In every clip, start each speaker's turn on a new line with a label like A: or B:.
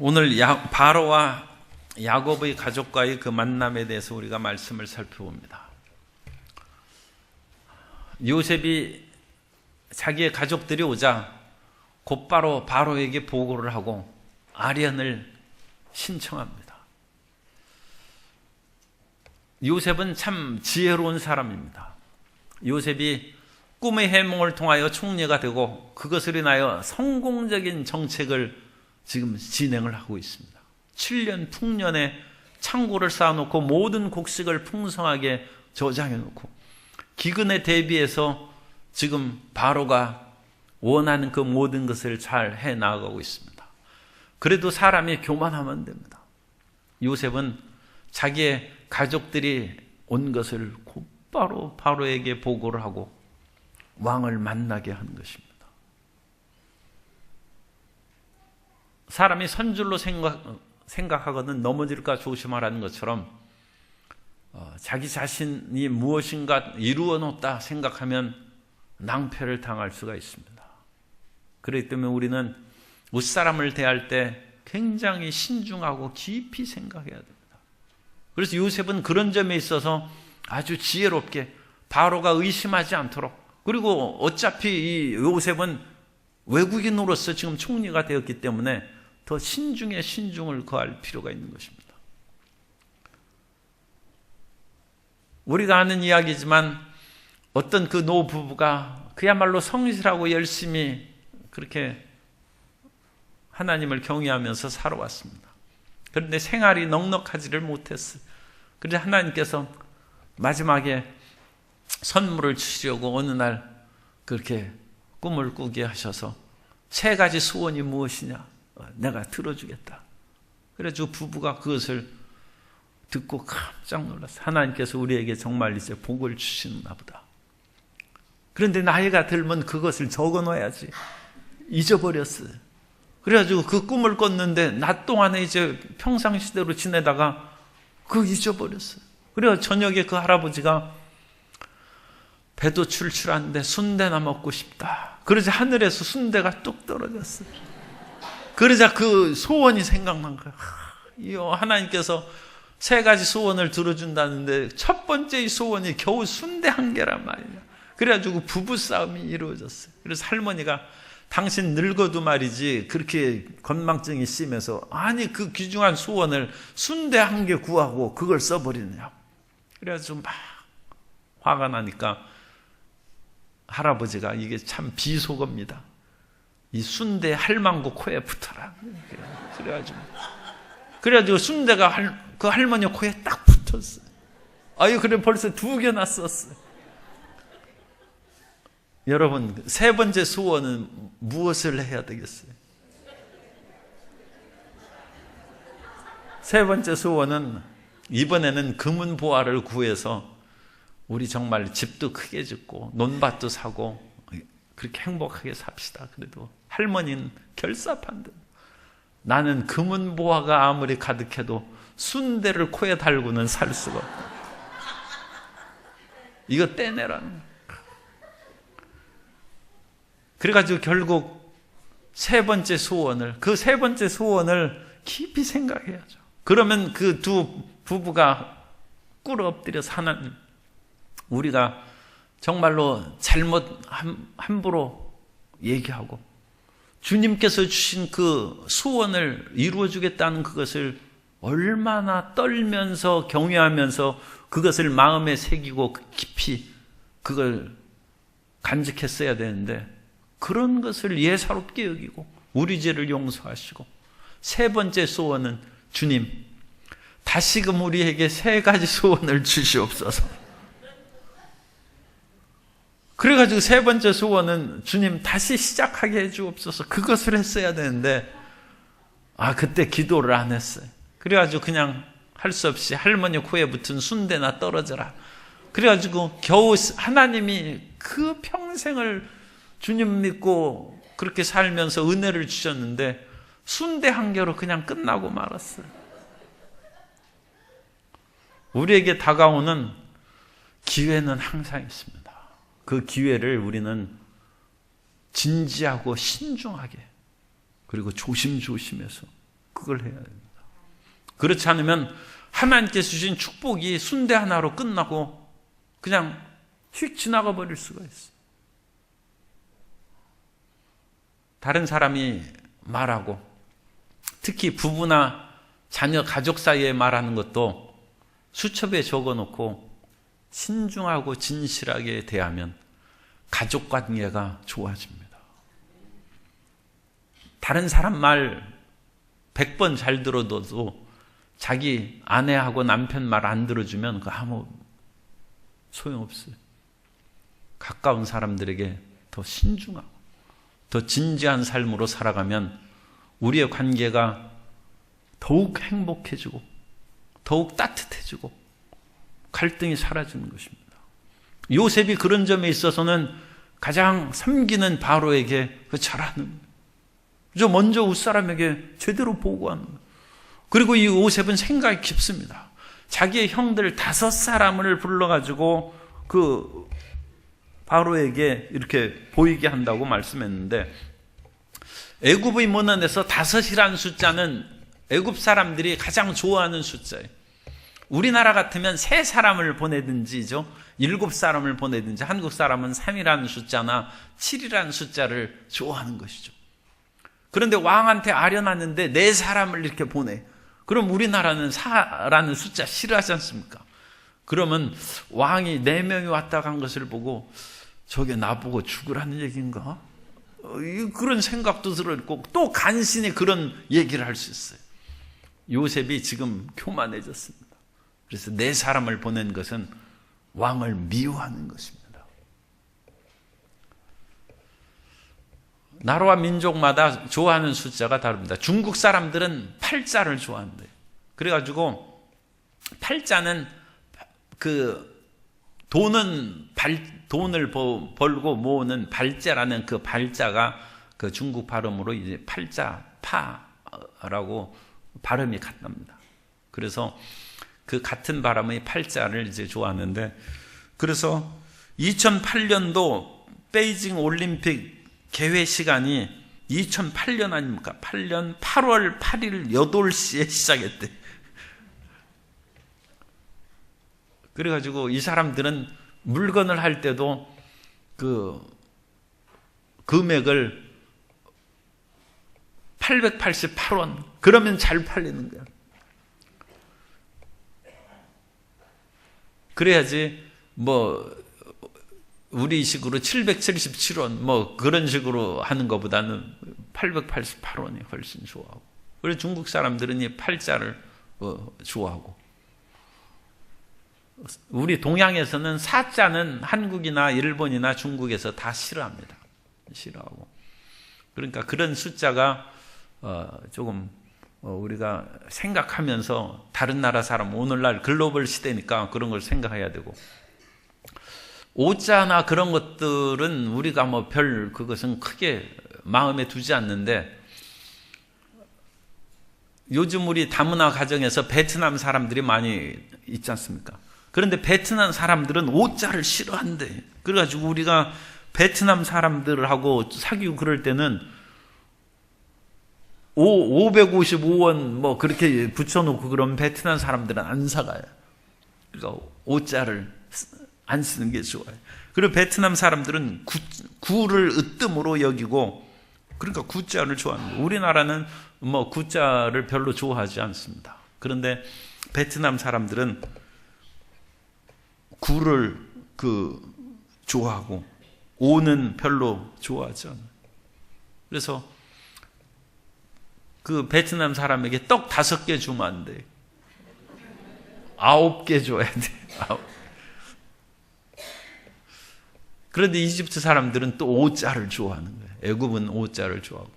A: 오늘 바로와 야곱의 가족과의 그 만남에 대해서 우리가 말씀을 살펴봅니다. 요셉이 자기의 가족들이 오자 곧바로 바로에게 보고를 하고 아련을 신청합니다. 요셉은 참 지혜로운 사람입니다. 요셉이 꿈의 해몽을 통하여 총리가 되고 그것을 인하여 성공적인 정책을 지금 진행을 하고 있습니다. 7년 풍년에 창고를 쌓아놓고 모든 곡식을 풍성하게 저장해놓고 기근에 대비해서 지금 바로가 원하는 그 모든 것을 잘 해나가고 있습니다. 그래도 사람이 교만하면 됩니다. 요셉은 자기의 가족들이 온 것을 곧바로 바로에게 보고를 하고 왕을 만나게 하는 것입니다. 사람이 선줄로 생각하거든 넘어질까 조심하라는 것처럼 자기 자신이 무엇인가 이루어 놓았다 생각하면 낭패를 당할 수가 있습니다. 그렇기 때문에 우리는 무사람을 대할 때 굉장히 신중하고 깊이 생각해야 됩니다. 그래서 요셉은 그런 점에 있어서 아주 지혜롭게 바로가 의심하지 않도록, 그리고 어차피 이 요셉은 외국인으로서 지금 총리가 되었기 때문에 더 신중에 신중을 거할 필요가 있는 것입니다. 우리가 아는 이야기지만 어떤 그 노부부가 그야말로 성실하고 열심히 그렇게 하나님을 경외하면서 살아왔습니다. 그런데 생활이 넉넉하지를 못했어요. 그래서 하나님께서 마지막에 선물을 주시려고 어느 날 그렇게 꿈을 꾸게 하셔서 3가지 소원이 무엇이냐? 내가 들어주겠다. 그래서 부부가 그것을 듣고 깜짝 놀랐어요. 하나님께서 우리에게 정말 이제 복을 주시나 보다. 그런데 나이가 들면 그것을 적어 놓아야지. 잊어버렸어요. 그래가지고 그 꿈을 꿨는데 낮 동안에 이제 평상시대로 지내다가 그거 잊어버렸어요. 그래서 저녁에 그 할아버지가 배도 출출한데 순대나 먹고 싶다. 그러자 하늘에서 순대가 뚝 떨어졌어요. 그러자 그 소원이 생각난 거예요. 하나님께서 3가지 소원을 들어준다는데 첫 번째 소원이 겨우 순대 1개란 말이야. 그래가지고 부부싸움이 이루어졌어요. 그래서 할머니가 당신 늙어도 말이지 그렇게 건망증이 심해서 아니 그 귀중한 소원을 순대 1개 구하고 그걸 써버리느냐고. 그래가지고 막 화가 나니까 할아버지가 이게 참 비속어입니다. 이 순대 할망구 코에 붙어라. 그래가지고 순대가 그 할머니 코에 딱 붙었어요. 아유, 그래 벌써 2개나 썼어요. 여러분, 3번째 소원은 무엇을 해야 되겠어요? 3번째 소원은 이번에는 금은 보화를 구해서 우리 정말 집도 크게 짓고 논밭도 사고 그렇게 행복하게 삽시다. 그래도 할머니는 결사판다. 나는 금은 보화가 아무리 가득해도 순대를 코에 달고는 살 수가 없다. 이거 떼내라는. 그래가지고 결국 3번째 소원을, 그 3번째 소원을 깊이 생각해야죠. 그러면 그 2 부부가 꿇어 엎드려서 하나님, 우리가 정말로 잘못 함부로 얘기하고 주님께서 주신 그 소원을 이루어주겠다는 그것을 얼마나 떨면서 경외하면서 그것을 마음에 새기고 깊이 그걸 간직했어야 되는데 그런 것을 예사롭게 여기고 우리 죄를 용서하시고 3번째 소원은 주님 다시금 우리에게 3가지 소원을 주시옵소서. 그래가지고 3번째 소원은 주님 다시 시작하게 해주옵소서. 그것을 했어야 되는데 그때 기도를 안 했어요. 그래가지고 그냥 할 수 없이 할머니 코에 붙은 순대나 떨어져라. 그래가지고 겨우 하나님이 그 평생을 주님 믿고 그렇게 살면서 은혜를 주셨는데 순대 1개로 그냥 끝나고 말았어요. 우리에게 다가오는 기회는 항상 있습니다. 그 기회를 우리는 진지하고 신중하게 그리고 조심조심해서 그걸 해야 됩니다. 그렇지 않으면 하나님께서 주신 축복이 순대 하나로 끝나고 그냥 휙 지나가 버릴 수가 있어요. 다른 사람이 말하고, 특히 부부나 자녀, 가족 사이에 말하는 것도 수첩에 적어놓고 신중하고 진실하게 대하면 가족 관계가 좋아집니다. 다른 사람 말 100번 잘 들어도 자기 아내하고 남편 말 안 들어주면 그 아무 소용없어요. 가까운 사람들에게 더 신중하고 더 진지한 삶으로 살아가면 우리의 관계가 더욱 행복해지고 더욱 따뜻해지고 갈등이 사라지는 것입니다. 요셉이 그런 점에 있어서는 가장 섬기는 바로에게 잘하는, 먼저 웃사람에게 제대로 보고하는 거예요. 그리고 이 요셉은 생각이 깊습니다. 자기의 형들 5사람을 불러가지고 그 바로에게 이렇게 보이게 한다고 말씀했는데, 애굽의 문헌에서 5이라는 숫자는 애굽 사람들이 가장 좋아하는 숫자예요. 우리나라 같으면 3사람을 보내든지죠, 7사람을 보내든지, 한국 사람은 3이라는 숫자나 7이라는 숫자를 좋아하는 것이죠. 그런데 왕한테 아련하는데 4사람을 이렇게 보내. 그럼 우리나라는 4라는 숫자 싫어하지 않습니까? 그러면 왕이 4명이 왔다 간 것을 보고 저게 나보고 죽으라는 얘기인가? 그런 생각도 들어있고 또 간신히 그런 얘기를 할 수 있어요. 요셉이 지금 교만해졌습니다. 그래서 4사람을 보낸 것은 왕을 미워하는 것입니다. 나라와 민족마다 좋아하는 숫자가 다릅니다. 중국 사람들은 8자를 좋아한대요. 그래가지고 8자는 돈을 벌고 모으는 발자라는 그 발자가 그 중국 발음으로 이제 팔자, 파라고 발음이 같답니다. 그래서 그 같은 발음의 팔자를 이제 좋아하는데, 그래서 2008년도 베이징 올림픽 개회 시간이 2008년 아닙니까? 8년 8월 8일 8시에 시작했대. 그래가지고 이 사람들은 물건을 할 때도 그 금액을 888원, 그러면 잘 팔리는 거야. 그래야지 우리식으로 777원 그런 식으로 하는 것보다는 888원이 훨씬 좋아하고, 그리고 중국 사람들은 이 팔자를 좋아하고, 우리 동양에서는 사자는 한국이나 일본이나 중국에서 다 싫어합니다. 싫어하고. 그러니까 그런 숫자가 조금 우리가 생각하면서, 다른 나라 사람, 오늘날 글로벌 시대니까 그런 걸 생각해야 되고, 오자나 그런 것들은 우리가 그것은 크게 마음에 두지 않는데, 요즘 우리 다문화 가정에서 베트남 사람들이 많이 있지 않습니까? 그런데 베트남 사람들은 오자를 싫어한대. 그래가지고 우리가 베트남 사람들하고 사귀고 그럴 때는 555원 그렇게 붙여놓고 그러면 베트남 사람들은 안 사가요. 그러니까 오자를 안 쓰는 게 좋아요. 그리고 베트남 사람들은 구를 으뜸으로 여기고, 그러니까 구자를 좋아합니다. 우리나라는 구자를 별로 좋아하지 않습니다. 그런데 베트남 사람들은 구를 좋아하고 오는 별로 좋아하지 않아요. 그래서 그 베트남 사람에게 떡 5개 주면 안 돼. 9개 줘야 돼. 그런데 이집트 사람들은 또 오자를 좋아하는 거예요. 애굽은 오자를 좋아하고.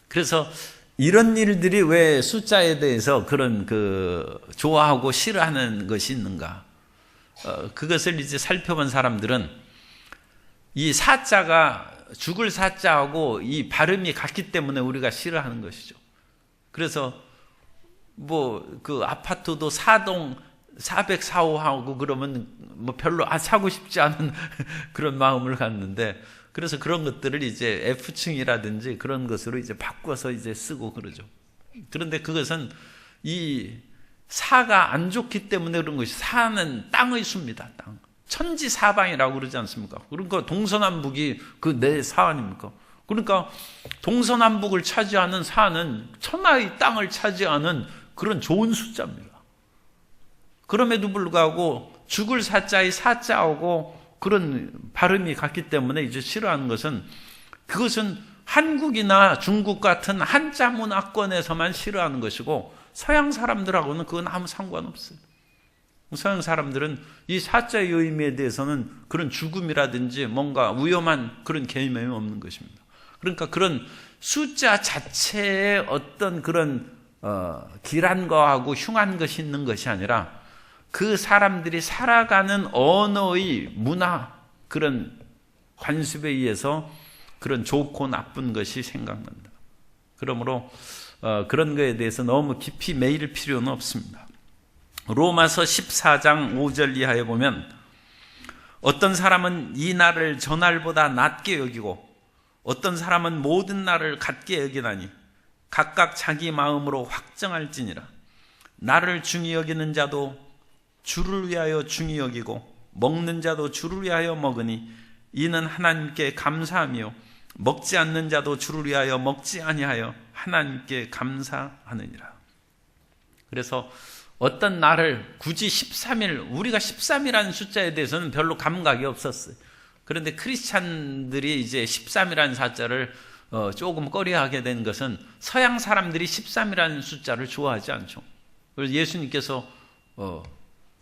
A: 그래서 이런 일들이 왜 숫자에 대해서 그런 좋아하고 싫어하는 것이 있는가? 그것을 이제 살펴본 사람들은 이 사자가 죽을 사자하고 이 발음이 같기 때문에 우리가 싫어하는 것이죠. 그래서 아파트도 4동 404호하고 그러면 별로 사고 싶지 않은 그런 마음을 갖는데, 그래서 그런 것들을 이제 F층이라든지 그런 것으로 이제 바꿔서 이제 쓰고 그러죠. 그런데 그것은 이 사가 안 좋기 때문에 그런 것이, 사는 땅의 수입니다. 땅. 천지사방이라고 그러지 않습니까? 그러니까 동서남북이 그 내 사 아닙니까? 그러니까 동서남북을 차지하는 사는 천하의 땅을 차지하는 그런 좋은 숫자입니다. 그럼에도 불구하고 죽을 사자의 사자하고 그런 발음이 같기 때문에 이제 싫어하는 것은, 그것은 한국이나 중국 같은 한자 문화권에서만 싫어하는 것이고 서양 사람들하고는 그건 아무 상관없어요. 서양 사람들은 이 사자의 의미에 대해서는 그런 죽음이라든지 뭔가 위험한 그런 개념이 없는 것입니다. 그러니까 그런 숫자 자체에 어떤 그런 길한 거하고 흉한 것이 있는 것이 아니라 그 사람들이 살아가는 언어의 문화, 그런 관습에 의해서 그런 좋고 나쁜 것이 생각난다. 그러므로 그런 것에 대해서 너무 깊이 매일 필요는 없습니다. 로마서 14장 5절 이하에 보면, 어떤 사람은 이 날을 저 날보다 낮게 여기고 어떤 사람은 모든 날을 같게 여기나니 각각 자기 마음으로 확정할지니라. 나를 중히 여기는 자도 주를 위하여 중히 여기고 먹는 자도 주를 위하여 먹으니 이는 하나님께 감사하며 먹지 않는 자도 주를 위하여 먹지 아니하여 하나님께 감사하느니라. 그래서 어떤 날을 굳이 13일, 우리가 13이라는 숫자에 대해서는 별로 감각이 없었어요. 그런데 크리스찬들이 이제 13이라는 숫자를 조금 꺼려하게 된 것은 서양 사람들이 13이라는 숫자를 좋아하지 않죠. 그래서 예수님께서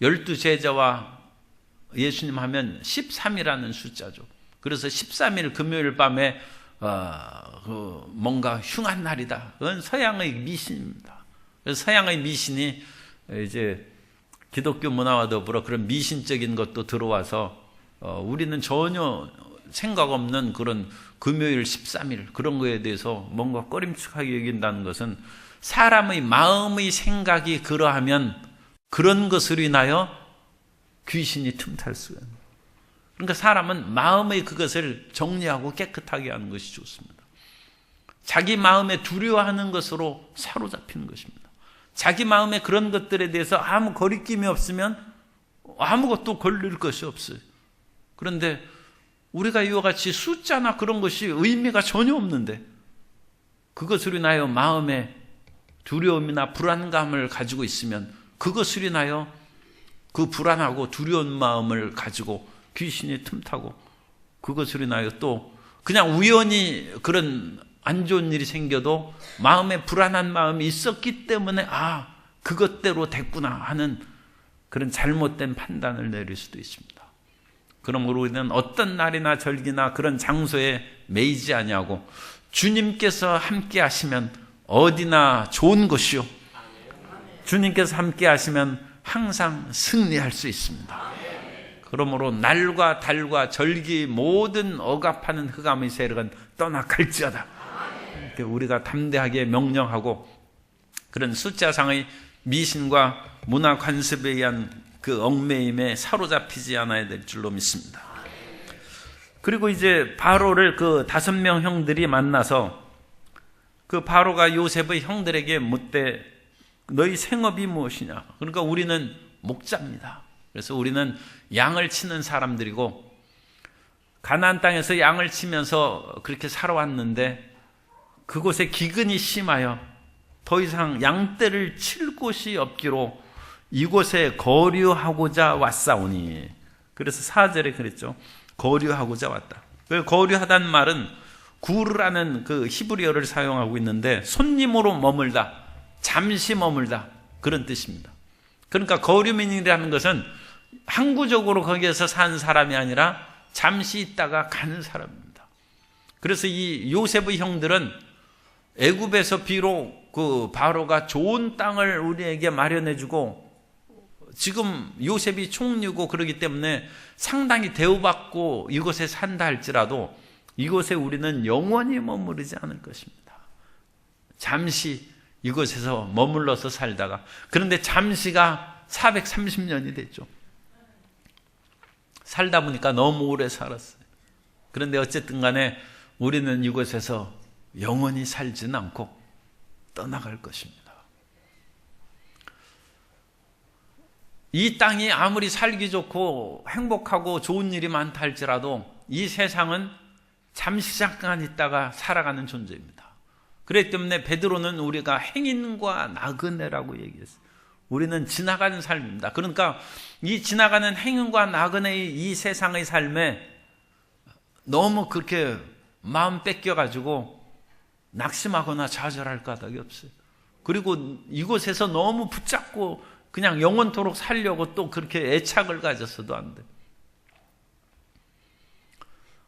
A: 12제자와 예수님 하면 13이라는 숫자죠. 그래서 13일 금요일 밤에 뭔가 흉한 날이다. 그건 서양의 미신입니다. 그래서 서양의 미신이 이제 기독교 문화와 더불어 그런 미신적인 것도 들어와서 우리는 전혀 생각 없는 그런 금요일 13일 그런 거에 대해서 뭔가 꺼림칙하게 여긴다는 것은 사람의 마음의 생각이 그러하면 그런 것으로 인하여 귀신이 틈탈 수가 있는. 그러니까 사람은 마음의 그것을 정리하고 깨끗하게 하는 것이 좋습니다. 자기 마음에 두려워하는 것으로 사로잡히는 것입니다. 자기 마음에 그런 것들에 대해서 아무 거리낌이 없으면 아무것도 걸릴 것이 없어요. 그런데 우리가 이와 같이 숫자나 그런 것이 의미가 전혀 없는데 그것으로 인하여 마음에 두려움이나 불안감을 가지고 있으면 그것으로 인하여 그 불안하고 두려운 마음을 가지고 귀신이 틈타고 그것으로 인하여 또 그냥 우연히 그런 안 좋은 일이 생겨도 마음에 불안한 마음이 있었기 때문에 그것대로 됐구나 하는 그런 잘못된 판단을 내릴 수도 있습니다. 그러므로 우리는 어떤 날이나 절기나 그런 장소에 매이지 아니하고 주님께서 함께 하시면 어디나 좋은 것이요, 주님께서 함께 하시면 항상 승리할 수 있습니다. 그러므로 날과 달과 절기 모든 억압하는 흑암의 세력은 떠나갈지어다. 우리가 담대하게 명령하고 그런 숫자상의 미신과 문화 관습에 의한 그 얽매임에 사로잡히지 않아야 될 줄로 믿습니다. 그리고 이제 바로를 그 5명 형들이 만나서 그 바로가 요셉의 형들에게 묻되 너희 생업이 무엇이냐? 그러니까 우리는 목자입니다. 그래서 우리는 양을 치는 사람들이고 가나안 땅에서 양을 치면서 그렇게 살아왔는데 그곳에 기근이 심하여 더 이상 양떼를 칠 곳이 없기로 이곳에 거류하고자 왔사오니. 그래서 4절에 그랬죠. 거류하고자 왔다. 거류하다는 말은 구르라는 그 히브리어를 사용하고 있는데 손님으로 머물다, 잠시 머물다 그런 뜻입니다. 그러니까 거류민이라는 것은 항구적으로 거기에서 산 사람이 아니라 잠시 있다가 가는 사람입니다. 그래서 이 요셉의 형들은 애굽에서 비록 그 바로가 좋은 땅을 우리에게 마련해주고 지금 요셉이 총리고 그러기 때문에 상당히 대우받고 이곳에 산다 할지라도 이곳에 우리는 영원히 머무르지 않을 것입니다. 잠시 이곳에서 머물러서 살다가, 그런데 잠시가 430년이 됐죠. 살다 보니까 너무 오래 살았어요. 그런데 어쨌든 간에 우리는 이곳에서 영원히 살지는 않고 떠나갈 것입니다. 이 땅이 아무리 살기 좋고 행복하고 좋은 일이 많다 할지라도 이 세상은 잠시 잠깐 있다가 살아가는 존재입니다. 그렇기 때문에 베드로는 우리가 행인과 나그네라고 얘기했어요. 우리는 지나가는 삶입니다. 그러니까 이 지나가는 행인과 나그네의 이 세상의 삶에 너무 그렇게 마음 뺏겨가지고 낙심하거나 좌절할 까닭이 없어요. 그리고 이곳에서 너무 붙잡고 그냥 영원토록 살려고 또 그렇게 애착을 가졌어도 안 돼.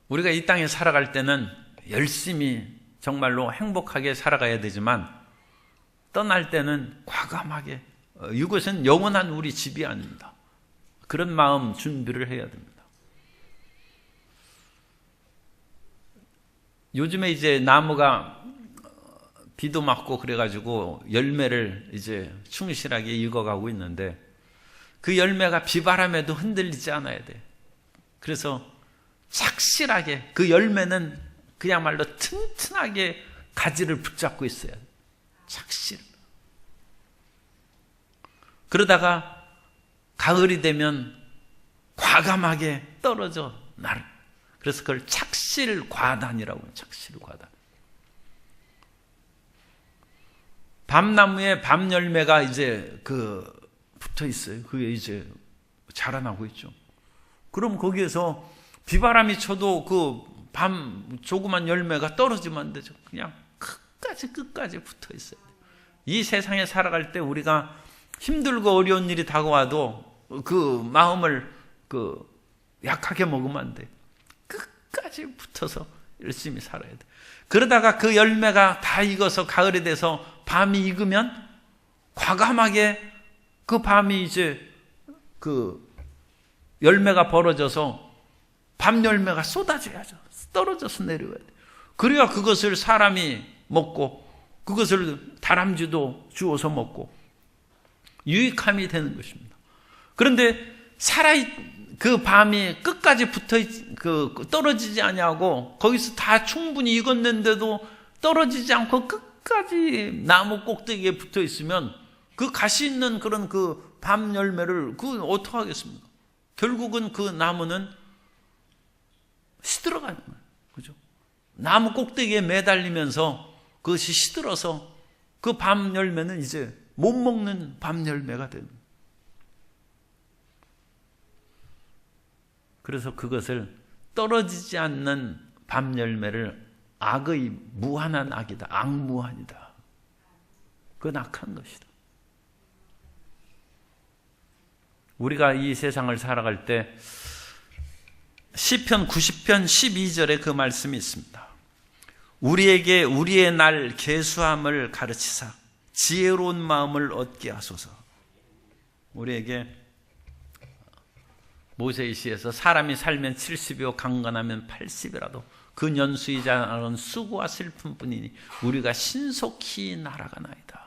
A: 우리가 이 땅에 살아갈 때는 열심히 정말로 행복하게 살아가야 되지만 떠날 때는 과감하게 이곳은 영원한 우리 집이 아닙니다. 그런 마음 준비를 해야 됩니다. 요즘에 이제 나무가 비도 맞고 그래가지고 열매를 이제 충실하게 익어가고 있는데 그 열매가 비바람에도 흔들리지 않아야 돼. 그래서 착실하게 그 열매는 그야말로 튼튼하게 가지를 붙잡고 있어야 돼. 착실. 그러다가 가을이 되면 과감하게 떨어져 나를. 그래서 그걸 착실과단이라고 해요. 착실과단. 밤나무에 밤열매가 이제 붙어 있어요. 그게 이제 자라나고 있죠. 그럼 거기에서 비바람이 쳐도 그 밤 조그만 열매가 떨어지면 안 되죠. 그냥 끝까지 붙어 있어요. 이 세상에 살아갈 때 우리가 힘들고 어려운 일이 다가와도 그 마음을 약하게 먹으면 안 돼. 끝까지 붙어서 열심히 살아야 돼. 그러다가 그 열매가 다 익어서 가을이 돼서 밤이 익으면 과감하게 그 밤이 이제 열매가 벌어져서 밤 열매가 쏟아져야죠. 떨어져서 내려와야 돼. 그래야 그것을 사람이 먹고 그것을 다람쥐도 주워서 먹고 유익함이 되는 것입니다. 그런데 그 밤이 끝까지 떨어지지 아니하고 거기서 다 충분히 익었는데도 떨어지지 않고 끝까지 나무 꼭대기에 붙어 있으면 그 가시 있는 그런 그 밤 열매를 어떻게 하겠습니까? 결국은 그 나무는 시들어가는 거예요. 그죠? 나무 꼭대기에 매달리면서 그것이 시들어서 그 밤 열매는 이제 못 먹는 밤 열매가 되는 거예요. 그래서 그것을 떨어지지 않는 밤 열매를 악의 무한한 악이다. 악무한이다. 그건 악한 것이다. 우리가 이 세상을 살아갈 때 시편 90편 12절에 그 말씀이 있습니다. 우리에게 우리의 날 계수함을 가르치사 지혜로운 마음을 얻게 하소서. 우리에게 모세의 시에서 사람이 살면 70이요 강건하면 80이라도 그 년수이지 않은 수고와 슬픔뿐이니 우리가 신속히 날아가나이다.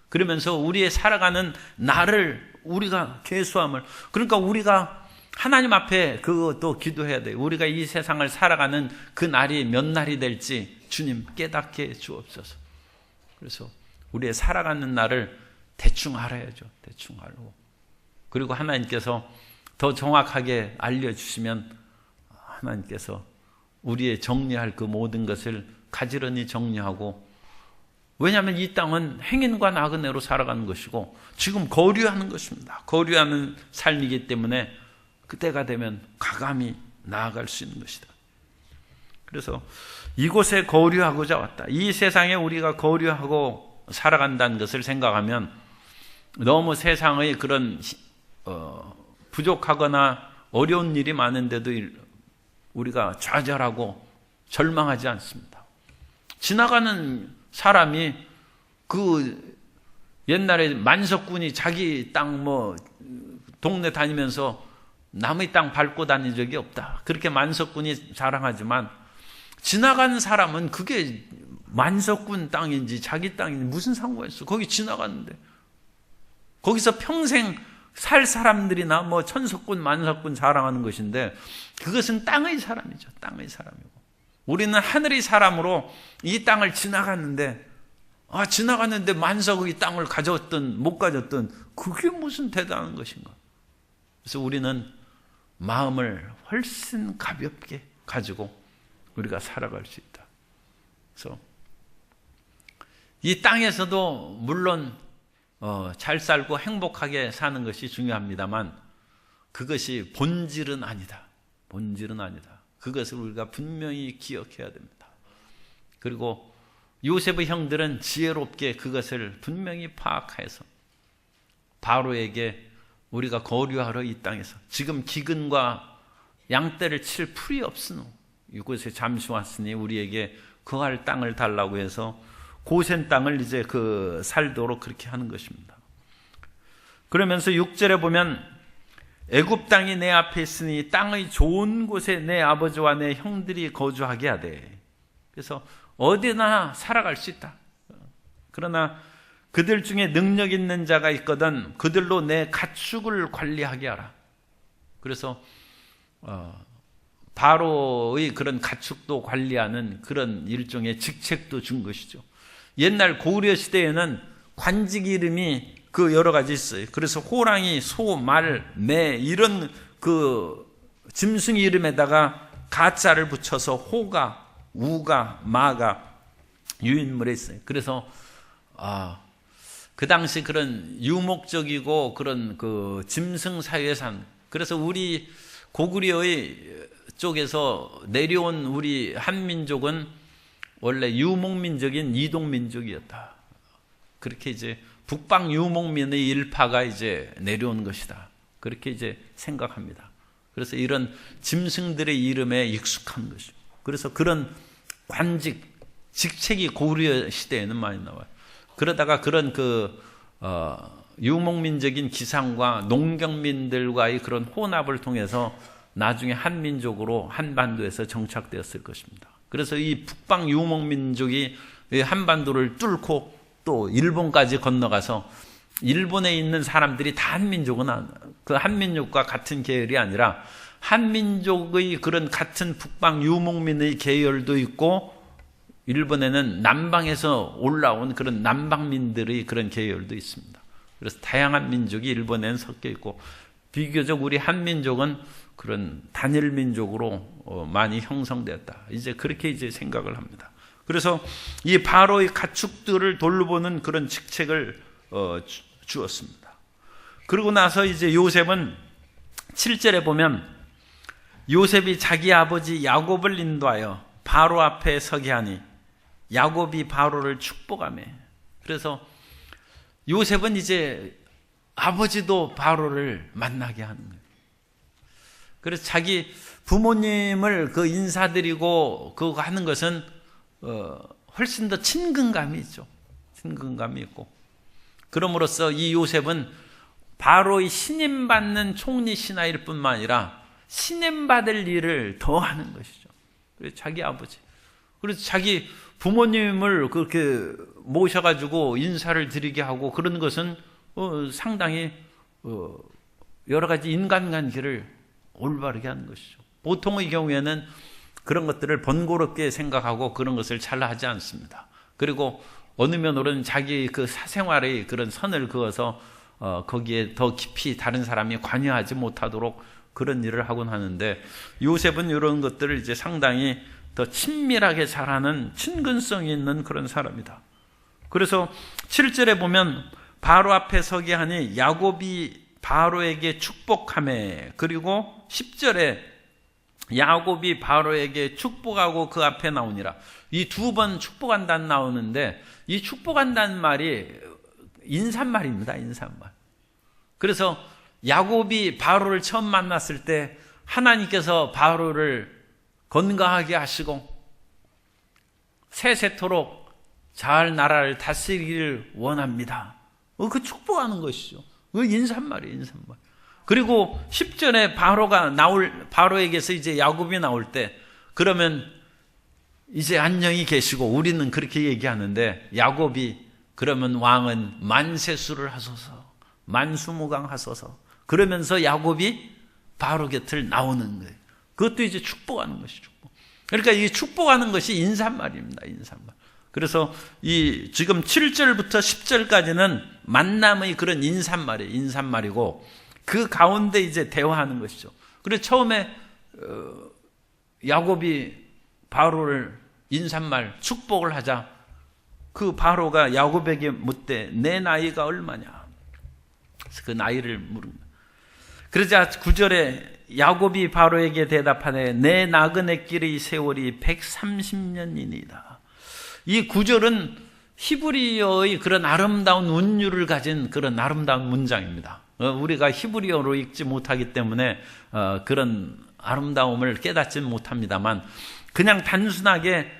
A: 그러면서 우리의 살아가는 날을 우리가 계수함을, 그러니까 우리가 하나님 앞에 그것도 기도해야 돼요. 우리가 이 세상을 살아가는 그 날이 몇 날이 될지 주님 깨닫게 주옵소서. 그래서 우리의 살아가는 날을 대충 알아야죠. 대충 알고. 그리고 하나님께서 더 정확하게 알려주시면 하나님께서 우리의 정리할 그 모든 것을 가지런히 정리하고, 왜냐하면 이 땅은 행인과 나그네로 살아가는 것이고 지금 거류하는 것입니다. 거류하는 삶이기 때문에 그때가 되면 과감히 나아갈 수 있는 것이다. 그래서 이곳에 거류하고자 왔다. 이 세상에 우리가 거류하고 살아간다는 것을 생각하면 너무 세상의 그런 부족하거나 어려운 일이 많은데도 우리가 좌절하고 절망하지 않습니다. 지나가는 사람이 옛날에 만석군이 자기 땅 동네 다니면서 남의 땅 밟고 다닌 적이 없다. 그렇게 만석군이 자랑하지만 지나가는 사람은 그게 만석군 땅인지 자기 땅인지 무슨 상관이 있어. 거기 지나갔는데 거기서 평생 살 사람들이나 천석군 만석군 자랑하는 것인데 그것은 땅의 사람이죠. 땅의 사람이고 우리는 하늘의 사람으로 이 땅을 지나갔는데 지나갔는데 만석의 땅을 가졌든 못 가졌든 그게 무슨 대단한 것인가. 그래서 우리는 마음을 훨씬 가볍게 가지고 우리가 살아갈 수 있다. 그래서 이 땅에서도 물론 잘 살고 행복하게 사는 것이 중요합니다만 그것이 본질은 아니다. 본질은 아니다. 그것을 우리가 분명히 기억해야 됩니다. 그리고 요셉의 형들은 지혜롭게 그것을 분명히 파악해서 바로에게 우리가 거류하러 이 땅에서 지금 기근과 양떼를 칠 풀이 없으노 이곳에 잠시 왔으니 우리에게 거할 땅을 달라고 해서 고센 땅을 이제 살도록 그렇게 하는 것입니다. 그러면서 6절에 보면 애굽 땅이 내 앞에 있으니 땅의 좋은 곳에 내 아버지와 내 형들이 거주하게 하되. 그래서 어디나 살아갈 수 있다. 그러나 그들 중에 능력 있는 자가 있거든 그들로 내 가축을 관리하게 하라. 그래서 바로의 그런 가축도 관리하는 그런 일종의 직책도 준 것이죠. 옛날 고구려 시대에는 관직 이름이 여러 가지 있어요. 그래서 호랑이, 소, 말, 매 이런 짐승 이름에다가 가자를 붙여서 호가, 우가, 마가 유인물에 있어요. 그래서 그 당시 그런 유목적이고 그런 짐승 사회에 그래서 우리 고구려의 쪽에서 내려온 우리 한민족은 원래 유목민족인 이동민족이었다. 그렇게 이제 북방 유목민의 일파가 이제 내려온 것이다. 그렇게 이제 생각합니다. 그래서 이런 짐승들의 이름에 익숙한 것이죠. 그래서 그런 관직, 직책이 고구려 시대에는 많이 나와요. 그러다가 그런 유목민적인 기상과 농경민들과의 그런 혼합을 통해서 나중에 한민족으로 한반도에서 정착되었을 것입니다. 그래서 이 북방 유목민족이 한반도를 뚫고 또 일본까지 건너가서 일본에 있는 사람들이 다 한민족은 그 한민족과 같은 계열이 아니라 한민족의 그런 같은 북방 유목민의 계열도 있고 일본에는 남방에서 올라온 그런 남방민들의 그런 계열도 있습니다. 그래서 다양한 민족이 일본에는 섞여 있고 비교적 우리 한민족은 그런 단일 민족으로 많이 형성되었다. 이제 그렇게 이제 생각을 합니다. 그래서 이 바로의 가축들을 돌보는 그런 직책을 주었습니다. 그러고 나서 이제 요셉은 7절에 보면 요셉이 자기 아버지 야곱을 인도하여 바로 앞에 서게 하니 야곱이 바로를 축복하며. 그래서 요셉은 이제 아버지도 바로를 만나게 하는 거예요. 그래서 자기 부모님을 인사드리고 그거 하는 것은 훨씬 더 친근감이 있죠. 친근감이 있고. 그럼으로써 이 요셉은 바로의 신임받는 총리 신하일 뿐만 아니라 신임받을 일을 더 하는 것이죠. 그래서 자기 아버지. 그래서 자기 부모님을 그렇게 모셔가지고 인사를 드리게 하고 그런 것은 상당히 여러 가지 인간관계를 올바르게 하는 것이죠. 보통의 경우에는 그런 것들을 번거롭게 생각하고 그런 것을 잘 하지 않습니다. 그리고 어느 면으로는 자기 사생활의 그런 선을 그어서 거기에 더 깊이 다른 사람이 관여하지 못하도록 그런 일을 하곤 하는데 요셉은 이런 것들을 이제 상당히 더 친밀하게 잘하는 친근성이 있는 그런 사람이다. 그래서 7절에 보면 바로 앞에 서게 하니 야곱이 바로에게 축복하매. 그리고 10절에 야곱이 바로에게 축복하고 그 앞에 나오니라. 이 두 번 축복한다는 나오는데 이 축복한다는 말이 인사말입니다. 인사말. 그래서 야곱이 바로를 처음 만났을 때 하나님께서 바로를 건강하게 하시고 세세토록 잘 나라를 다스리기를 원합니다. 그 축복하는 것이죠. 그 인사말이에요. 인사말. 그리고 10절에 바로에게서 이제 야곱이 나올 때 그러면 이제 안녕히 계시고 우리는 그렇게 얘기하는데 야곱이 그러면 왕은 만세수를 하소서 만수무강하소서 그러면서 야곱이 바로 곁을 나오는 거예요. 그것도 이제 축복하는 것이 축복. 그러니까 이 축복하는 것이 인사말입니다. 인사말. 그래서 이 지금 7절부터 10절까지는 만남의 그런 인사말이고 그 가운데 이제 대화하는 것이죠. 그래서 처음에 야곱이 바로를 인사말 축복을 하자 그 바로가 야곱에게 묻되 내 나이가 얼마냐? 그래서 그 나이를 물은 거야. 그러자 9절에 야곱이 바로에게 대답하되 내 나그네 길의 세월이 130년이니이다. 이 9절은 히브리어의 그런 아름다운 운율을 가진 그런 아름다운 문장입니다. 우리가 히브리어로 읽지 못하기 때문에 그런 아름다움을 깨닫지는 못합니다만 그냥 단순하게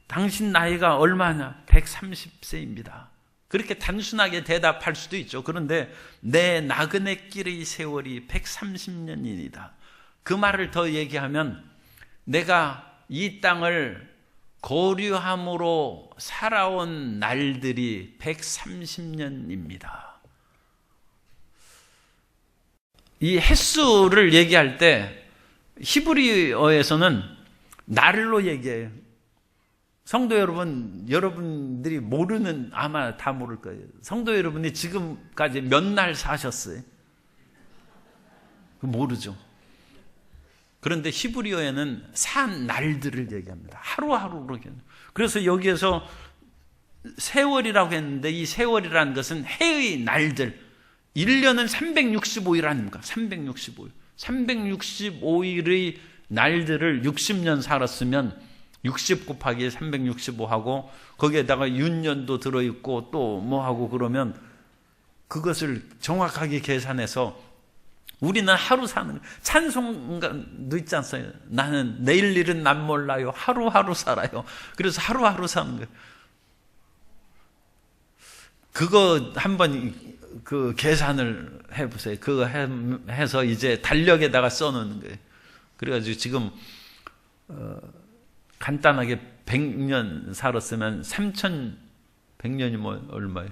A: 당신 나이가 얼마냐? 130세입니다. 그렇게 단순하게 대답할 수도 있죠. 그런데 내 나그네 길의 세월이 130년이니다. 그 말을 더 얘기하면 내가 이 땅을 거류함으로 살아온 날들이 130년입니다. 이 횟수를 얘기할 때 히브리어에서는 날로 얘기해요. 성도 여러분, 여러분들이 모르는, 아마 다 모를 거예요. 성도 여러분이 지금까지 몇 날 사셨어요? 모르죠. 그런데 히브리어에는 산 날들을 얘기합니다. 하루하루로. 그래서 여기에서 세월이라고 했는데 이 세월이라는 것은 해의 날들. 1년은 365일 아닙니까? 365일. 365일의 날들을 60년 살았으면 60 곱하기 365하고 거기에다가 윤년도 들어있고 또 뭐하고 그러면 그것을 정확하게 계산해서 우리는 하루 사는 거예요. 찬송가도 있지 않습니까? 나는 내일 일은 난 몰라요. 하루하루 살아요. 그래서 하루하루 사는 거예요. 그거 한번 그 계산을 해보세요. 그거 해서 이제 달력에다가 써놓는 거예요. 그래가지고 지금 간단하게 100년 살았으면 3,100년이 뭐 얼마예요?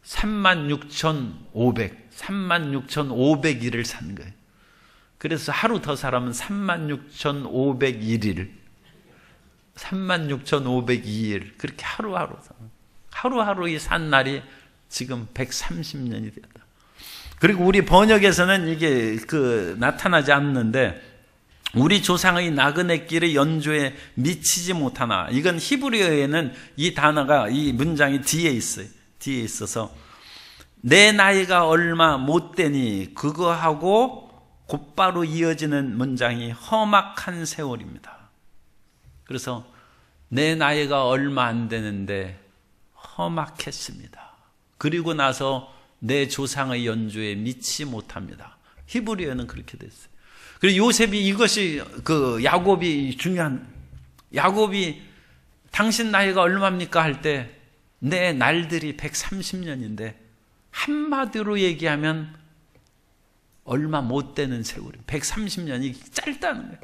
A: 36,500일을 산 거예요. 그래서 하루 더 살아면 36,501일, 36,502일 그렇게 하루하루 산 날이 지금 130년이 됐다. 그리고 우리 번역에서는 이게 나타나지 않는데 우리 조상의 나그네 길의 연조에 미치지 못하나, 이건 히브리어에는 이 단어가, 이 문장이 뒤에 있어요. 뒤에 있어서 내 나이가 얼마 못 되니 그거하고 곧바로 이어지는 문장이 험악한 세월입니다. 그래서 내 나이가 얼마 안 되는데 험악했습니다. 그리고 나서 내 조상의 연조에 미치지 못합니다. 히브리어는 그렇게 됐어요. 그리고 요셉이 이것이 야곱이 중요한, 야곱이 당신 나이가 얼마입니까 할 때 내 날들이 130년인데 한마디로 얘기하면 얼마 못 되는 세월이 130년이 짧다는 거예요.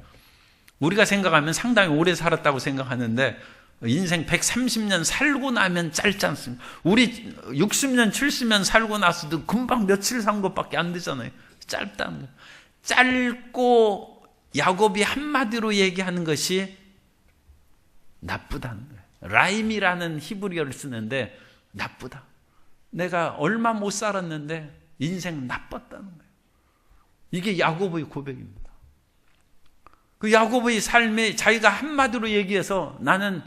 A: 우리가 생각하면 상당히 오래 살았다고 생각하는데 인생 130년 살고 나면 짧지 않습니까? 우리 60년 70년 살고 나서도 금방 며칠 산 것밖에 안 되잖아요. 짧다는 거예요. 짧고 야곱이 한마디로 얘기하는 것이 나쁘다는 거예요. 라임이라는 히브리어를 쓰는데 나쁘다. 내가 얼마 못 살았는데 인생 나빴다는 거예요. 이게 야곱의 고백입니다. 그 야곱의 삶이 자기가 한마디로 얘기해서 나는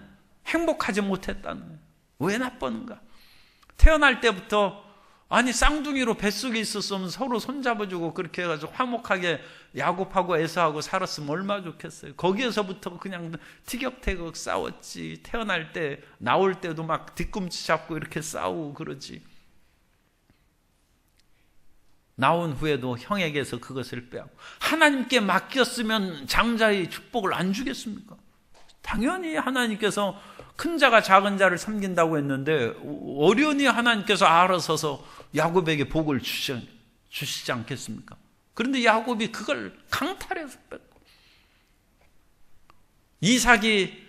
A: 행복하지 못했다는 거예요. 왜 나빴는가? 태어날 때부터 아니 쌍둥이로 뱃속에 있었으면 서로 손잡아주고 그렇게 해가지고 화목하게 야곱하고 에서하고 살았으면 얼마나 좋겠어요. 거기에서부터 그냥 티격태격 싸웠지. 태어날 때 나올 때도 막 뒤꿈치 잡고 이렇게 싸우고 그러지. 나온 후에도 형에게서 그것을 빼앗고 하나님께 맡겼으면 장자의 축복을 안 주겠습니까? 당연히 하나님께서 큰 자가 작은 자를 섬긴다고 했는데 어련히 하나님께서 알아서서 야곱에게 복을 주시지 않겠습니까? 그런데 야곱이 그걸 강탈해서 뺐고, 이삭이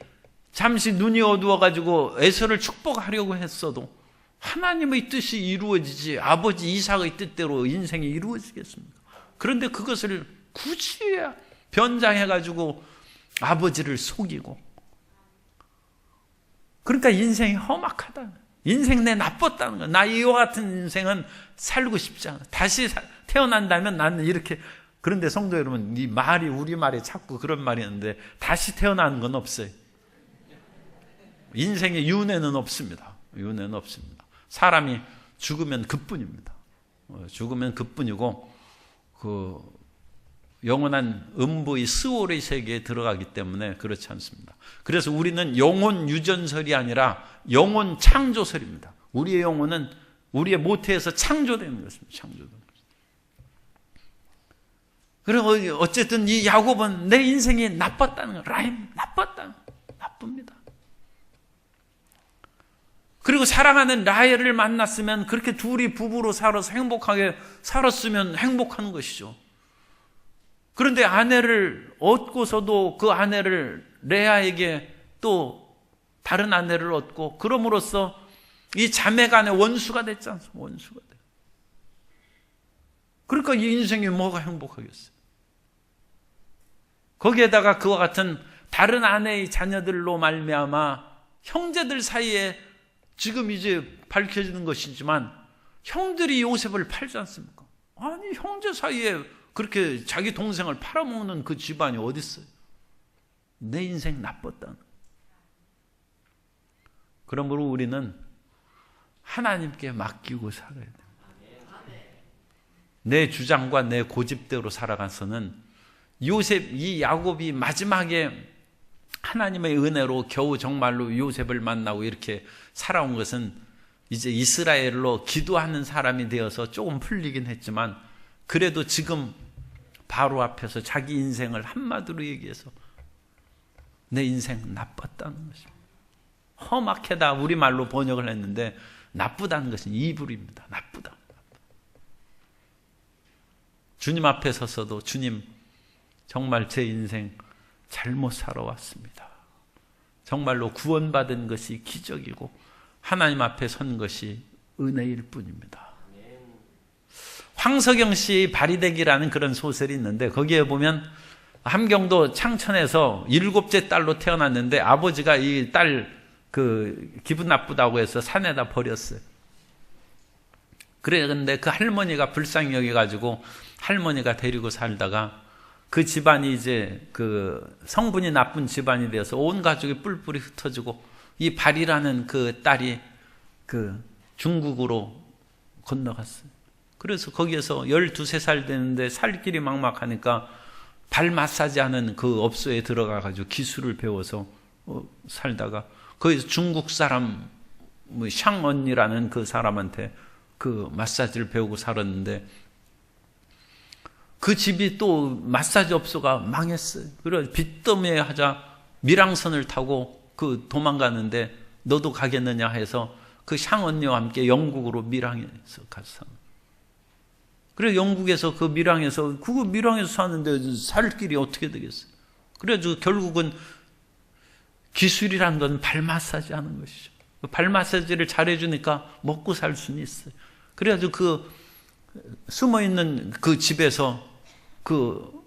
A: 잠시 눈이 어두워가지고 에서를 축복하려고 했어도 하나님의 뜻이 이루어지지 아버지 이삭의 뜻대로 인생이 이루어지겠습니까? 그런데 그것을 굳이 변장해가지고 아버지를 속이고 그러니까 인생이 험악하다. 인생 내 나빴다는 거야. 나 이와 같은 인생은 살고 싶지 않아. 다시 태어난다면 나는 이렇게. 그런데 성도 여러분, 이 말이 우리말에 자꾸 그런 말이 있는데 다시 태어나는 건 없어요. 인생에 윤회는 없습니다. 윤회는 없습니다. 사람이 죽으면 그뿐입니다. 죽으면 그뿐이고 그 영원한 음부의 스월의 세계에 들어가기 때문에 그렇지 않습니다. 그래서 우리는 영혼 유전설이 아니라 영혼 창조설입니다. 우리의 영혼은 우리의 모태에서 창조되는 것입니다. 창조되는 것입니다. 그리고 어쨌든 이 야곱은 내 인생이 나빴다는 거, 라임 나쁩니다. 그리고 사랑하는 라헬을 만났으면 그렇게 둘이 부부로 살아서 행복하게 살았으면 행복한 것이죠. 그런데 아내를 얻고서도 그 아내를 레아에게 또 다른 아내를 얻고 그럼으로써 이 자매 간의 원수가 됐지 않습니까? 원수가 돼. 그러니까 이 인생이 뭐가 행복하겠어요? 거기에다가 그와 같은 다른 아내의 자녀들로 말미암아 형제들 사이에 지금 이제 밝혀지는 것이지만 형들이 요셉을 팔지 않습니까? 아니 형제 사이에 그렇게 자기 동생을 팔아먹는 그 집안이 어디 있어요? 내 인생 나빴다. 그러므로 우리는 하나님께 맡기고 살아야 돼요. 내 주장과 내 고집대로 살아가서는 이 야곱이 마지막에 하나님의 은혜로 겨우 정말로 요셉을 만나고 이렇게 살아온 것은 이제 이스라엘로 기도하는 사람이 되어서 조금 풀리긴 했지만 그래도 지금 바로 앞에서 자기 인생을 한마디로 얘기해서 내 인생 나빴다는 것입니다. 험악하다 우리말로 번역을 했는데 나쁘다는 것은 이불입니다. 나쁘다. 주님 앞에 서서도 주님 정말 제 인생 잘못 살아왔습니다. 정말로 구원받은 것이 기적이고 하나님 앞에 선 것이 은혜일 뿐입니다. 황석영 씨의 바리대기라는 그런 소설이 있는데 거기에 보면 함경도 창천에서 7째 딸로 태어났는데 아버지가 이 딸 기분 나쁘다고 해서 산에다 버렸어요. 그런데 그 할머니가 불쌍히 여겨가지고 할머니가 데리고 살다가 그 집안이 이제 그 성분이 나쁜 집안이 되어서 온 가족이 뿔뿔이 흩어지고 이 발이라는 그 딸이 그 중국으로 건너갔어요. 그래서 거기에서 12살 되는데 살 길이 막막하니까 발 마사지 하는 그 업소에 들어가가지고 기술을 배워서 살다가 거기서 중국 사람 샹 언니라는 그 사람한테 그 마사지를 배우고 살았는데 그 집이 또 마사지 업소가 망했어요. 그래서 빚더미에 하자 밀항선을 타고 그 도망가는데 너도 가겠느냐 해서 그 샹 언니와 함께 영국으로 밀항에서 가서 그래 영국에서 그 밀항에서 사는데 살 길이 어떻게 되겠어요? 그래가지고 결국은 기술이란 건 발 마사지 하는 것이죠. 발 마사지를 잘해주니까 먹고 살 수는 있어요. 그래가지고 그 숨어있는 그 집에서 그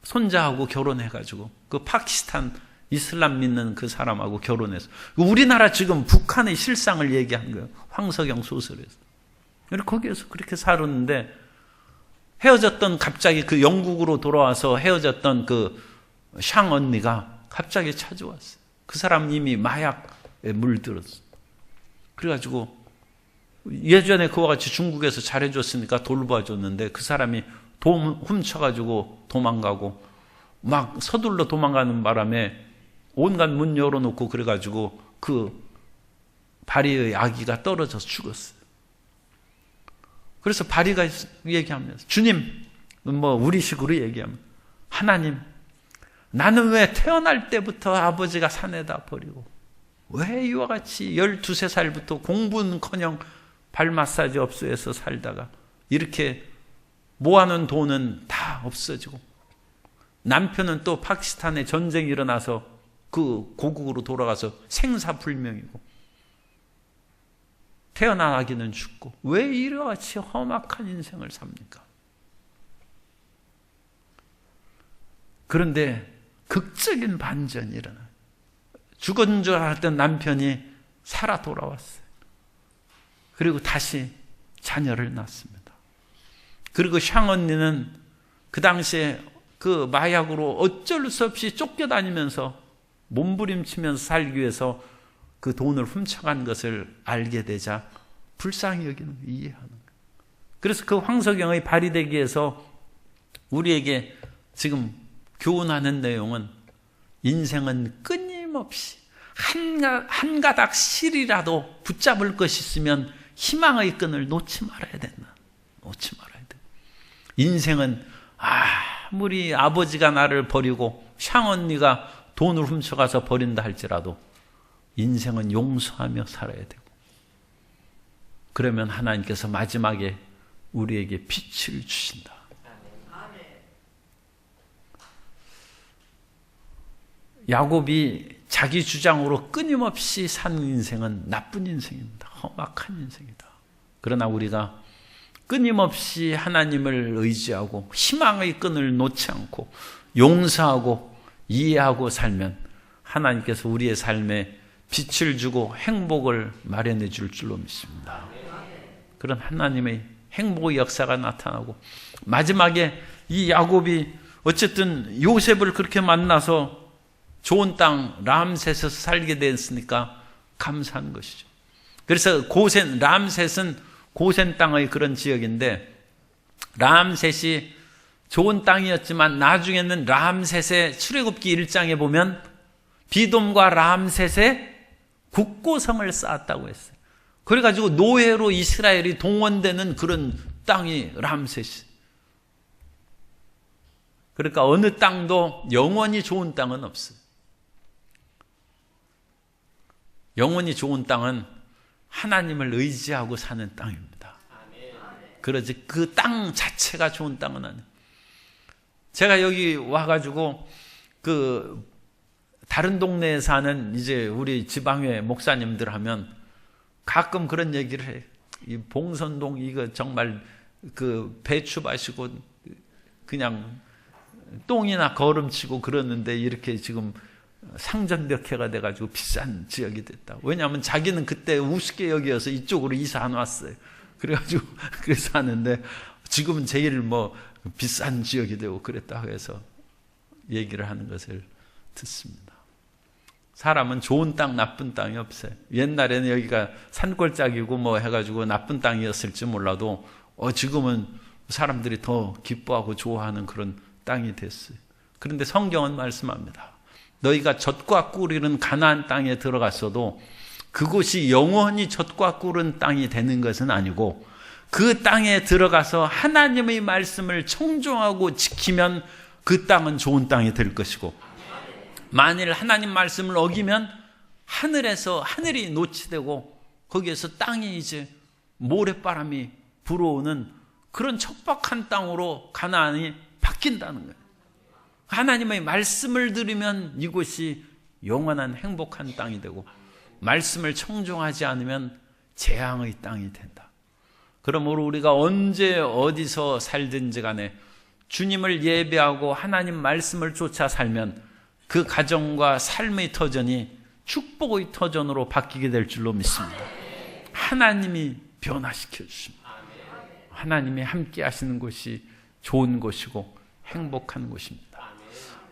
A: 손자하고 결혼해가지고 그 파키스탄 이슬람 믿는 그 사람하고 결혼해서 우리나라 지금 북한의 실상을 얘기한 거예요. 황석영 소설에서. 거기에서 그렇게 살았는데 헤어졌던 갑자기 그 영국으로 돌아와서 헤어졌던 그 샹 언니가 갑자기 찾아왔어요. 그 사람 이미 마약에 물들었어요. 그래가지고 예전에 그와 같이 중국에서 잘해줬으니까 돌봐줬는데 그 사람이 돈 훔쳐가지고 도망가고 막 서둘러 도망가는 바람에 온갖 문 열어놓고 그래가지고 그 바리의 아기가 떨어져서 죽었어요. 그래서 바리가 얘기하면서 주님 우리식으로 얘기하면 하나님 나는 왜 태어날 때부터 아버지가 산에다 버리고 왜 이와 같이 12살부터 공부는커녕 발 마사지 업소에서 살다가 이렇게 모아놓은 돈은 다 없어지고 남편은 또 파키스탄에 전쟁이 일어나서 그 고국으로 돌아가서 생사불명이고 태어난 아기는 죽고 왜 이와 같이 험악한 인생을 삽니까? 그런데 극적인 반전이 일어나요. 죽은 줄 알았던 남편이 살아 돌아왔어요. 그리고 다시 자녀를 낳습니다. 그리고 샹 언니는 그 당시에 그 마약으로 어쩔 수 없이 쫓겨다니면서 몸부림치면서 살기 위해서 그 돈을 훔쳐간 것을 알게 되자 불쌍히 여기는 거예요. 이해하는 거예요. 그래서 그 황석영의 발이 되기 위해서 우리에게 지금 교훈하는 내용은 인생은 끊임없이 한 가닥 실이라도 붙잡을 것이 있으면 희망의 끈을 놓지 말아야 된다. 놓지 말아야 돼. 인생은 아무리 아버지가 나를 버리고 샹 언니가 돈을 훔쳐가서 버린다 할지라도 인생은 용서하며 살아야 되고, 그러면 하나님께서 마지막에 우리에게 빛을 주신다. 야곱이 자기 주장으로 끊임없이 사는 인생은 나쁜 인생입니다. 험악한 인생이다. 그러나 우리가 끊임없이 하나님을 의지하고 희망의 끈을 놓지 않고 용서하고 이해하고 살면 하나님께서 우리의 삶에 빛을 주고 행복을 마련해 줄 줄로 믿습니다. 그런 하나님의 행복의 역사가 나타나고, 마지막에 이 야곱이 어쨌든 요셉을 그렇게 만나서 좋은 땅 람셋에서 살게 됐으니까 감사한 것이죠. 그래서 람셋은 고센 땅의 그런 지역인데, 람셋이 좋은 땅이었지만 나중에는 람셋의 출애굽기 1장에 보면 비돔과 람셋의 국고성을 쌓았다고 했어요. 그래가지고 노예로 이스라엘이 동원되는 그런 땅이 람셋이. 그러니까 어느 땅도 영원히 좋은 땅은 없어요. 영원히 좋은 땅은 하나님을 의지하고 사는 땅입니다. 그러지 그 땅 자체가 좋은 땅은 아니에요. 제가 여기 와가지고 다른 동네에 사는 이제 우리 지방회 목사님들 하면 가끔 그런 얘기를 해요. 이 봉선동 이거 정말 배추 마시고 그냥 똥이나 거름치고 그러는데 이렇게 지금 상전벽해가 돼가지고 비싼 지역이 됐다. 왜냐하면 자기는 그때 우습게 여기어서 이쪽으로 이사 안 왔어요. 그래가지고 그래서 하는데 지금은 제일 비싼 지역이 되고 그랬다고 해서 얘기를 하는 것을 듣습니다. 사람은 좋은 땅, 나쁜 땅이 없어요. 옛날에는 여기가 산골짜기고 해가지고 나쁜 땅이었을지 몰라도 지금은 사람들이 더 기뻐하고 좋아하는 그런 땅이 됐어요. 그런데 성경은 말씀합니다. 너희가 젖과 꿀이는 가나안 땅에 들어갔어도 그곳이 영원히 젖과 꿀은 땅이 되는 것은 아니고, 그 땅에 들어가서 하나님의 말씀을 청종하고 지키면 그 땅은 좋은 땅이 될 것이고, 만일 하나님 말씀을 어기면 하늘이 노치되고 거기에서 땅이 이제 모래바람이 불어오는 그런 척박한 땅으로 가나안이 바뀐다는 거예요. 하나님의 말씀을 들으면 이곳이 영원한 행복한 땅이 되고, 말씀을 청종하지 않으면 재앙의 땅이 된다. 그러므로 우리가 언제 어디서 살든지 간에 주님을 예배하고 하나님 말씀을 쫓아 살면 그 가정과 삶의 터전이 축복의 터전으로 바뀌게 될 줄로 믿습니다. 하나님이 변화시켜 주십니다. 하나님이 함께 하시는 곳이 좋은 곳이고 행복한 곳입니다.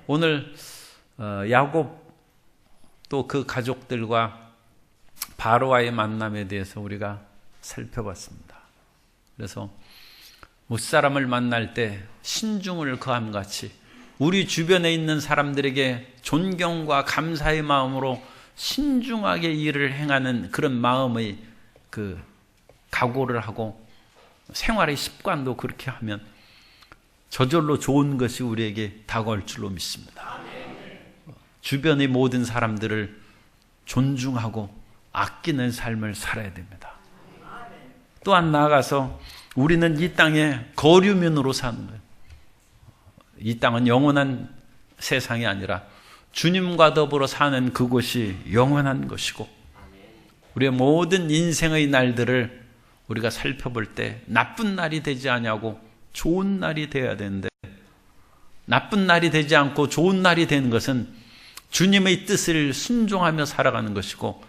A: 오늘 야곱 또 그 가족들과 바로와의 만남에 대해서 우리가 살펴봤습니다. 그래서 무사람을 만날 때 신중을 거함같이 우리 주변에 있는 사람들에게 존경과 감사의 마음으로 신중하게 일을 행하는 그런 마음의 각오를 하고 생활의 습관도 그렇게 하면 저절로 좋은 것이 우리에게 다가올 줄로 믿습니다. 주변의 모든 사람들을 존중하고 아끼는 삶을 살아야 됩니다. 또한 나아가서 우리는 이 땅에 거류민으로 사는 거예요. 이 땅은 영원한 세상이 아니라 주님과 더불어 사는 그곳이 영원한 것이고, 우리의 모든 인생의 날들을 우리가 살펴볼 때 나쁜 날이 되지 않냐고 좋은 날이 되어야 되는데, 나쁜 날이 되지 않고 좋은 날이 되는 것은 주님의 뜻을 순종하며 살아가는 것이고,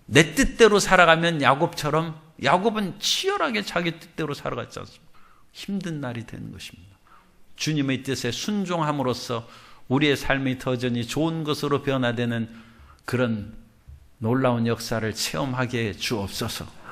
A: 내 뜻대로 살아가면 야곱은 치열하게 자기 뜻대로 살아갔지 않습니까? 힘든 날이 되는 것입니다. 주님의 뜻에 순종함으로써 우리의 삶이 더전히 좋은 것으로 변화되는 그런 놀라운 역사를 체험하게 해 주옵소서.